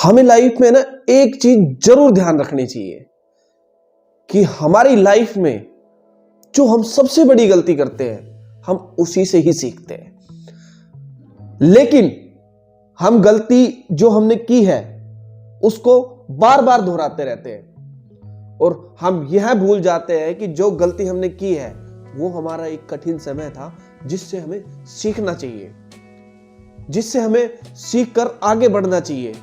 हमें लाइफ में ना एक चीज जरूर ध्यान रखनी चाहिए कि हमारी लाइफ में जो हम सबसे बड़ी गलती करते हैं हम उसी से ही सीखते हैं। लेकिन हम गलती जो हमने की है उसको बार बार दोहराते रहते हैं और हम यह भूल जाते हैं कि जो गलती हमने की है वो हमारा एक कठिन समय था जिससे हमें सीखना चाहिए, जिससे हमें सीख कर आगे बढ़ना चाहिए।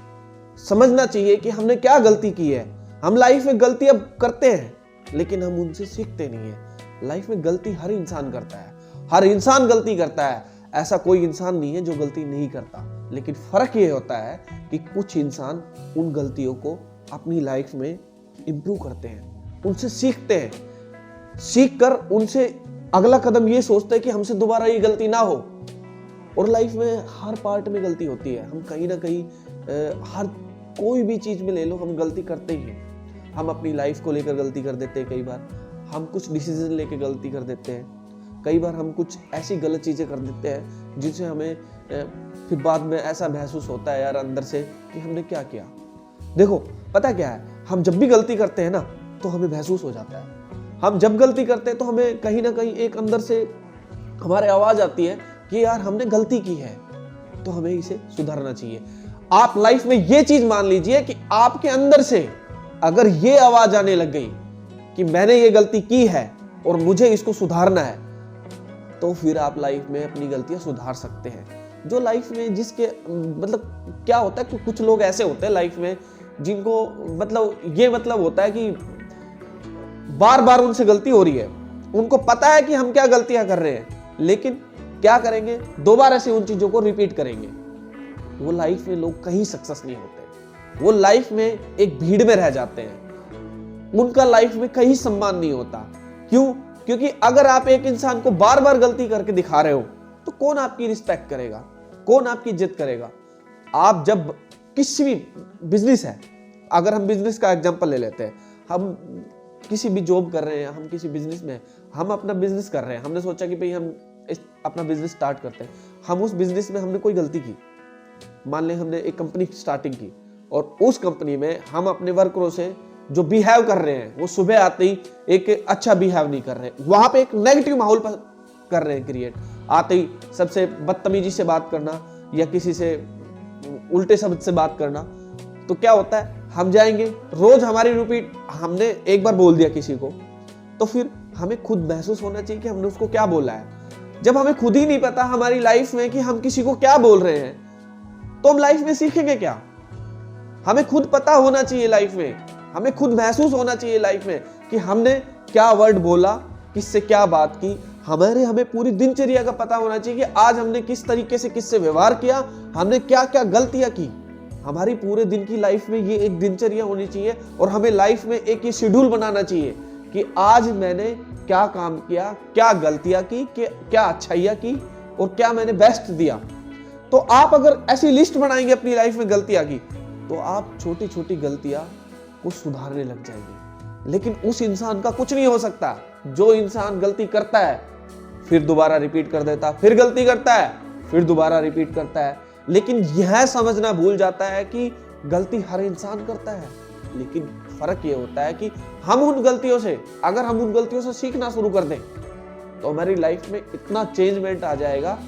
समझना चाहिए कि हमने क्या गलती की है। हम लाइफ में गलतियां करते हैं लेकिन हम उनसे सीखते नहीं है। लाइफ में गलती हर इंसान करता है, हर इंसान गलती करता है। ऐसा कोई इंसान नहीं है जो गलती नहीं करता, लेकिन फर्क ये होता है कि कुछ इंसान उन गलतियों को अपनी लाइफ में इंप्रूव करते हैं, उनसे सीखते हैं, सीख कर उनसे अगला कदम ये सोचते हैं कि हमसे दोबारा ये गलती ना हो। और लाइफ में हर पार्ट में गलती होती है। हम कहीं ना कहीं हर कोई भी चीज में ले लो, हम गलती करते ही हैं। हम अपनी लाइफ को लेकर गलती कर देते हैं, कई बार हम कुछ डिसीजन लेके गलती कर देते हैं, कई बार हम कुछ ऐसी गलत चीजें कर देते हैं जिनसे हमें फिर बाद में ऐसा महसूस होता है यार अंदर से कि हमने क्या किया। देखो पता क्या है, हम जब भी गलती करते हैं ना तो हमें महसूस हो जाता है। हम जब गलती करते हैं तो हमें कहीं ना कहीं एक अंदर से हमारे आवाज आती है कि यार हमने गलती की है तो हमें इसे सुधारना चाहिए। आप लाइफ में ये चीज मान लीजिए कि आपके अंदर से अगर ये आवाज आने लग गई कि मैंने ये गलती की है और मुझे इसको सुधारना है, तो फिर आप लाइफ में अपनी गलतियां सुधार सकते हैं। जो लाइफ में जिसके मतलब क्या होता है कि कुछ लोग ऐसे होते हैं लाइफ में जिनको ये होता है कि बार बार उनसे गलती हो रही है, उनको पता है कि हम क्या गलतियां कर रहे हैं, लेकिन क्या करेंगे, दोबारा से उन चीजों को रिपीट करेंगे। वो लाइफ में लोग कहीं सक्सेस नहीं होते, वो लाइफ में एक भीड़ में रह जाते हैं, उनका लाइफ में कहीं सम्मान नहीं होता। क्यों? क्योंकि अगर आप एक इंसान को बार बार गलती करके दिखा रहे हो तो कौन आपकी रिस्पेक्ट करेगा, कौन आपकी इज्जत करेगा। आप जब किसी भी बिजनेस है, अगर हम बिजनेस का एग्जांपल ले लेते हैं, हम किसी भी जॉब कर रहे हैं, हम किसी बिजनेस में, हम अपना बिजनेस कर रहे हैं, हमने सोचा कि भाई हम अपना बिजनेस स्टार्ट करते हैं। हम उस बिजनेस में हमने कोई गलती की, मान लें हमने एक कंपनी स्टार्टिंग की और उस कंपनी में हम अपने वर्करों से जो बिहेव कर रहे हैं वो सुबह आते ही एक अच्छा बिहेव नहीं कर रहे, वहां पे एक नेगेटिव माहौल कर रहे हैं क्रिएट। आते ही सबसे बदतमीजी से बात करना या किसी से उल्टे शब्द से बात करना, तो क्या होता है, हम जाएंगे रोज हमारी रिपीट, हमने एक बार बोल दिया किसी को तो फिर हमें खुद महसूस होना चाहिए कि हमने उसको क्या बोला है। जब हमें खुद ही नहीं पता हमारी लाइफ में कि हम किसी को क्या बोल रहे हैं तो हम लाइफ में सीखेंगे क्या। हमें खुद पता होना चाहिए लाइफ में, हमें खुद महसूस होना चाहिए लाइफ में कि हमने क्या वर्ड बोला, किससे क्या बात की। हमें पूरी दिनचर्या का पता होना चाहिए कि आज हमने किस तरीके से किससे व्यवहार किया, हमने क्या क्या गलतियां की। हमारी पूरे दिन की लाइफ में ये एक दिनचर्या होनी चाहिए और हमें लाइफ में एक ये शेड्यूल बनाना चाहिए कि आज मैंने क्या काम किया, क्या गलतियां की, क्या अच्छाइयां की और क्या मैंने बेस्ट दिया। तो आप अगर ऐसी लिस्ट बनाएंगे अपनी लाइफ में गलतियां की तो आप छोटी छोटी गलतियां को सुधारने लग जाएंगे। लेकिन उस इंसान का कुछ नहीं हो सकता जो इंसान गलती करता है फिर दोबारा रिपीट कर देता, फिर गलती करता है फिर दोबारा रिपीट करता है, लेकिन यह समझना भूल जाता है कि गलती हर इंसान करता है। लेकिन फर्क यह होता है कि हम उन गलतियों से सीखना शुरू कर दें तो हमारी लाइफ में इतना चेंजमेंट आ जाएगा,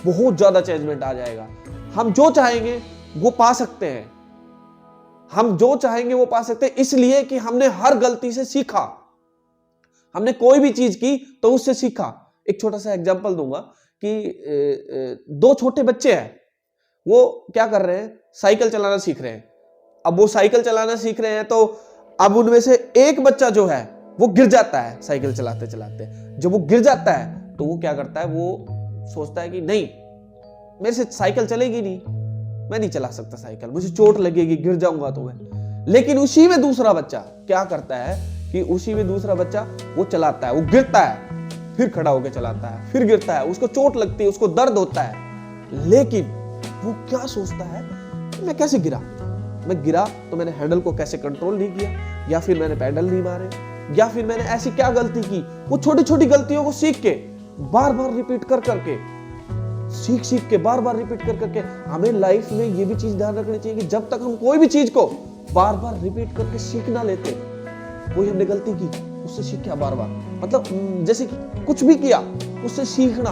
बहुत ज्यादा चेंजमेंट आ जाएगा। हम जो चाहेंगे वो पा सकते हैं, हम जो चाहेंगे वो पा सकते हैं, इसलिए कि हमने हर गलती से सीखा। हमने कोई भी चीज की तो उससे सीखा। एक छोटा सा एग्जांपल दूंगा कि दो छोटे बच्चे हैं, वो क्या कर रहे हैं, साइकिल चलाना सीख रहे हैं। अब वो साइकिल चलाना सीख रहे हैं तो अब उनमें से एक बच्चा जो है वो गिर जाता है साइकिल चलाते चलाते। जब वो गिर जाता है तो वो क्या करता है, वो सोचता है कि नहीं मेरे से साइकिल चलेगी नहीं, मैं नहीं चला सकता साइकिल, मुझे चोट लगेगी, गिर जाऊंगा तो मैं। लेकिन उसी में दूसरा बच्चा क्या करता है कि वो चलाता है, वो गिरता है, फिर खड़ा होकर चलाता है, फिर गिरता है, उसको चोट लगती है, उसको दर्द होता है, लेकिन वो क्या सोचता है कि मैं कैसे गिरा, मैं गिरा तो मैंने हैंडल को कैसे कंट्रोल नहीं किया, या फिर मैंने पैडल नहीं मारे, या फिर मैंने ऐसी क्या गलती की। वो छोटी छोटी गलतियों को सीख के बार बार रिपीट कर करके सीख सीख के बार बार रिपीट कर करके। हमें लाइफ में ये भी चीज ध्यान रखनी चाहिए कि जब तक हम कोई भी चीज को बार बार रिपीट करके सीख ना लेते, कोई हमने गलती की उससे सीखा बार बार, मतलब जैसे कि कुछ भी किया उससे सीखना,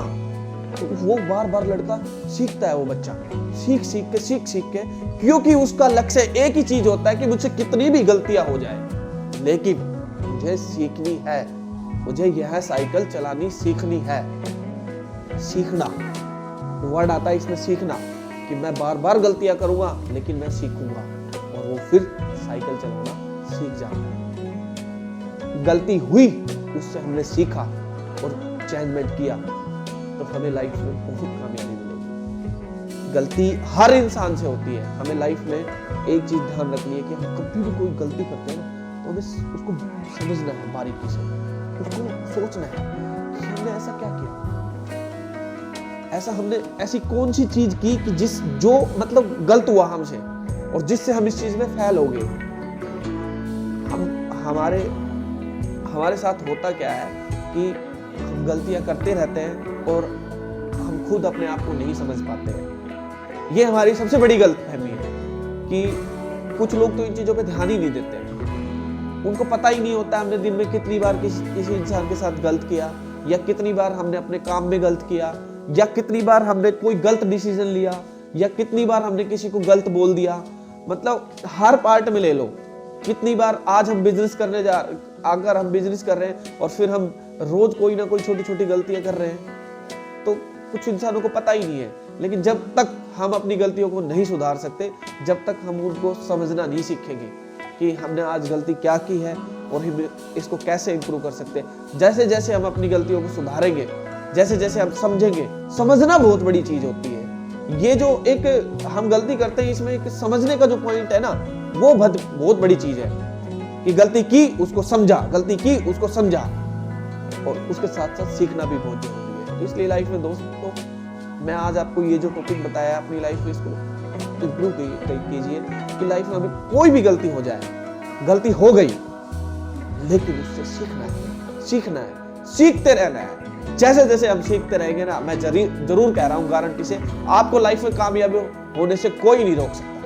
तो वो बार बार लड़का सीखता है, वो बच्चा सीख सीख के, क्योंकि उसका लक्ष्य एक ही चीज होता है कि मुझसे कितनी भी गलतियां हो जाए लेकिन मुझे सीखनी है, मुझे यह साइकिल चलानी सीखनी है। सीखना वर्ड आता है इसमें, सीखना, कि मैं बार बार गलतियां करूंगा लेकिन मैं सीखूंगा और वो फिर साइकिल चलाना सीख जाता है। गलती हुई, उससे हमने सीखा और चेंजमेंट किया, तो हमें लाइफ में बहुत कामयाबी मिलेगी। गलती हर इंसान से होती है। हमें लाइफ में एक चीज ध्यान रखनी है कि हम कभी भी कोई गलती करते हैं ना, तो हमें उसको समझना है बारीकी से, उसको सोचना है कि हमने ऐसा क्या किया, ऐसा हमने ऐसी कौन सी चीज की कि जो मतलब गलत हुआ हमसे और जिससे हम इस चीज में फेल हो गए। हमारे साथ होता क्या है कि हम गलतियां करते रहते हैं और हम खुद अपने आप को नहीं समझ पाते हैं। ये हमारी सबसे बड़ी गलतफहमी है कि कुछ लोग तो इन चीजों पे ध्यान ही नहीं देते हैं। उनको पता ही नहीं होता हमने दिन में कितनी बार किसी इंसान के साथ गलत किया, या कितनी बार हमने अपने काम में गलत किया, या कितनी बार हमने कोई गलत डिसीजन लिया, या कितनी बार हमने किसी को गलत बोल दिया। मतलब हर पार्ट में ले लो, कितनी बार आज हम बिजनेस अगर हम बिजनेस कर रहे हैं और फिर हम रोज कोई ना कोई छोटी छोटी गलतियां कर रहे हैं, तो कुछ इंसानों को पता ही नहीं है। लेकिन जब तक हम अपनी गलतियों को नहीं सुधार सकते, जब तक हम उनको समझना नहीं सीखेंगे कि हमने आज गलती क्या की है और हम इसको कैसे इंप्रूव कर सकते हैं, जैसे जैसे हम अपनी गलतियों को सुधारेंगे, जैसे जैसे हम समझेंगे, समझना बहुत बड़ी चीज होती है। ये जो एक हम गलती करते हैं, इसमें एक समझने का जो पॉइंट है ना, वो बहुत बड़ी चीज है कि गलती की उसको समझा, गलती की उसको समझा, और उसके साथ साथ सीखना भी बहुत जरूरी है। तो इसलिए लाइफ में दोस्तों, मैं आज आपको ये जो टॉपिक बताया, अपनी लाइफ में इसको इंप्रूव कीजिए कि लाइफ में हमें कोई भी गलती हो जाए, गलती हो गई लेकिन उससे सीखना है, सीखते रहना है। जैसे जैसे हम सीखते रहेंगे ना, मैं जरूर कह रहा हूं गारंटी से, आपको लाइफ में कामयाबी होने से कोई नहीं रोक सकता।